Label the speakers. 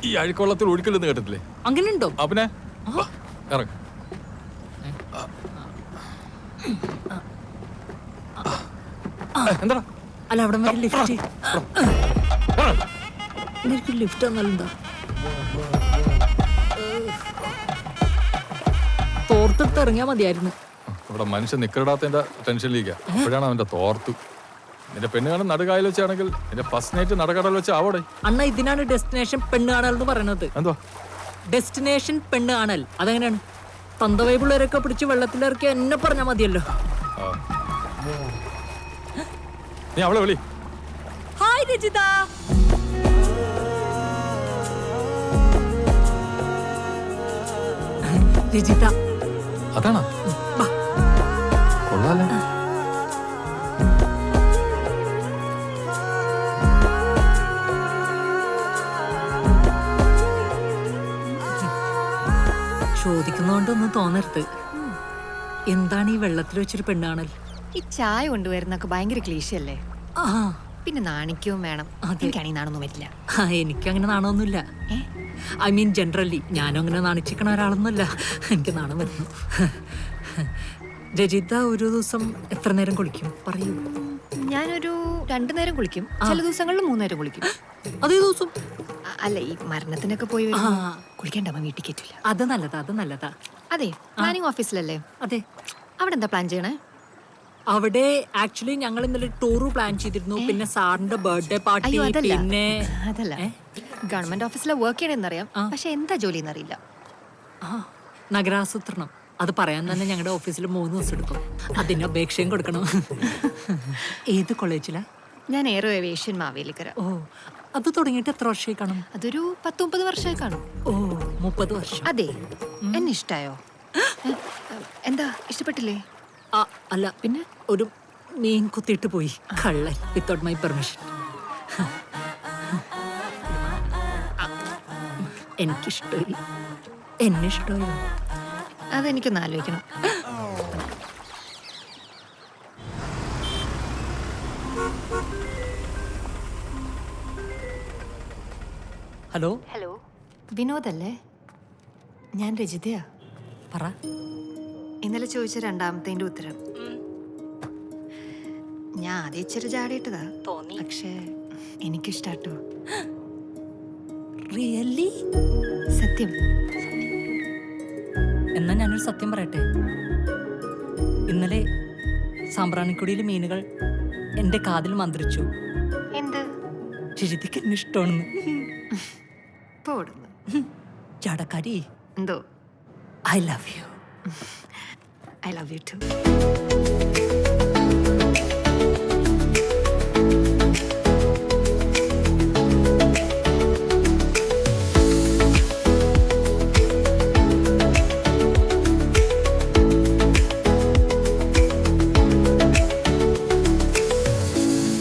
Speaker 1: ഈ അഴുക്കുള്ളത്തിൽ ഒഴുക്കില്ലെന്ന് കേട്ടിട്ടില്ലേ?
Speaker 2: അങ്ങനെയുണ്ടോ?
Speaker 1: പിന്നെ ഇറങ്ങ. എന്താ
Speaker 2: അല്ല അവിടെ വരെ ലിഫ്റ്റ് എനിക്ക് ലിഫ്റ്റ് വന്നാലെന്താ? തോർത്തെടുത്ത് ഇറങ്ങിയാ മതിയായിരുന്നു.
Speaker 1: ഇവിടെ മനുഷ്യൻ നിക്കറിടാത്തതിന്റെ ടെൻഷനിലേക്കാ. അപ്പോഴാണ് അവന്റെ തോർത്ത്. നിന്റെ പെണ്ണ് കാണാൻ നടുകായൽ വെച്ചാണെങ്കിൽ നിന്റെ ഫസ്റ്റ് നൈറ്റ് നടക്കടൽ വെച്ച് ആവോടെ.
Speaker 2: അണ്ണ ഇതിനാണ് ഡെസ്റ്റിനേഷൻ പെണ്ണ് കാണൽ എന്ന് പറയുന്നത്.
Speaker 1: എന്തോ
Speaker 2: ഡെസ്റ്റിനേഷൻ പെണ്ണ് കാണൽ? അതെങ്ങനെയാണ്? തന്തവൈ പിള്ളേരൊക്കെ പിടിച്ച് വെള്ളത്തിലിറക്കി എന്നെ പറഞ്ഞാ മതിയല്ലോ.
Speaker 1: നീ അവളെ വിളി.
Speaker 2: ഹായ് രജിത. രജിത
Speaker 1: അതാണോ? കൊള്ളാലേ.
Speaker 2: ചോദിക്കുന്നോണ്ടൊന്നും തോന്നരുത്. എന്താണ് ഈ വെള്ളത്തിൽ വെച്ചൊരു പെണ്ണാണൽ?
Speaker 3: ഈ ചായ കൊണ്ടുവരുന്നൊക്കെ ഭയങ്കര ക്ലീശയല്ലേ?
Speaker 2: ആ
Speaker 3: പിന്നെ നാണിക്കവും വേണം. എനിക്കാണെങ്കിൽ നാണൊന്നും വരില്ല.
Speaker 2: എനിക്കങ്ങനെ നാണമൊന്നുമില്ല. ഐ മീൻ ജനറലി ഞാനും അങ്ങനെ നാണിച്ചിക്കണ ഒരാളൊന്നുമല്ല. എനിക്ക് നാണം വരുന്നു. രജിത ഒരു ദിവസം എത്ര നേരം കുളിക്കും പറയൂ?
Speaker 3: ഞാനൊരു 2 നേരം കുളിക്കും. ചില ദിവസങ്ങളിൽ 3 നേരം കുളിക്കും.
Speaker 2: അതേ ദിവസം?
Speaker 3: അല്ല, ഈ മരണത്തിനൊക്കെ പോയി കുളിക്കേണ്ട അമ്മ വീട്ടിൽ കയറ്റില്ല.
Speaker 2: അത് നല്ലതാ, അത് നല്ലതാ.
Speaker 3: അതെ, പ്ലാനിങ് ഓഫീസിലല്ലേ?
Speaker 2: അതെ.
Speaker 3: അവിടെ എന്താ പ്ലാൻ ചെയ്യണേ?
Speaker 2: അവിടെ ആക്ച്വലി ഞങ്ങൾ ഇന്നലെ ടൂർ പ്ലാൻ ചെയ്തിരുന്നു. പിന്നെ സാറിന്റെ ബർത്ത്ഡേ പാർട്ടി. പിന്നെ
Speaker 3: അതല്ല, ഗവൺമെന്റ് ഓഫീസിലെ വർക്ക് ചെയ്യണമെന്നറിയാം, പക്ഷെ എന്താ ജോലി എന്നറിയില്ല.
Speaker 2: നഗരാസൂത്രണം. അത് പറയാൻ തന്നെ ഞങ്ങളുടെ ഓഫീസിൽ 3 ദിവസം എടുക്കും. അതിന് അപേക്ഷയും കൊടുക്കണം. ഏത് കോളേജിലാ?
Speaker 3: ഞാൻ എയറോ ഏവിയേഷൻ മാവേലിക്കര.
Speaker 2: ഓ, അത് തുടങ്ങിയിട്ട് എത്ര വർഷമായി കാണും?
Speaker 3: അതൊരു 10-30 വർഷമായി കാണും.
Speaker 2: ഓ, 30 വർഷം.
Speaker 3: അതെ. എന്നെ ഇഷ്ടായോ? എന്താ ഇഷ്ടപ്പെട്ടില്ലേ?
Speaker 2: അല്ല, പിന്നെ ഒരു മീൻ കുത്തിയിട്ട് പോയി കള്ളൻ വിത്തൗട്ട് മൈ പെർമിഷൻ. എനിക്കിഷ്ടമായി. എന്നെ ഇഷ്ടമായി.
Speaker 3: അതെനിക്കൊന്ന് ആലോചിക്കണം.
Speaker 2: ഹലോ.
Speaker 3: ഹലോ, വിനോദല്ലേ? ഞാൻ രജിതയാ.
Speaker 2: പറ.
Speaker 3: ഇന്നലെ ചോദിച്ച 2ാമത്തെ ഉത്തരം. ഞാൻ ആദ്യം ഇച്ചിരി ചാടിയിട്ടതാ തോന്നി, പക്ഷേ എനിക്കിഷ്ടാട്ടോ.
Speaker 2: റിയലി?
Speaker 3: സത്യം.
Speaker 2: എന്നാ ഞാനൊരു സത്യം പറയട്ടെ. ഇന്നലെ സാമ്പ്രാണിക്കുടിയിലെ മീനുകൾ എന്റെ കാതിൽ മന്ത്രിച്ചു.
Speaker 3: എന്ത്?
Speaker 2: രജിതയ്ക്ക് എന്നെ ഇഷ്ടമാണെന്ന്. ചാടക്കാരി.
Speaker 3: എന്തോ?
Speaker 2: I love you.
Speaker 3: I love you too.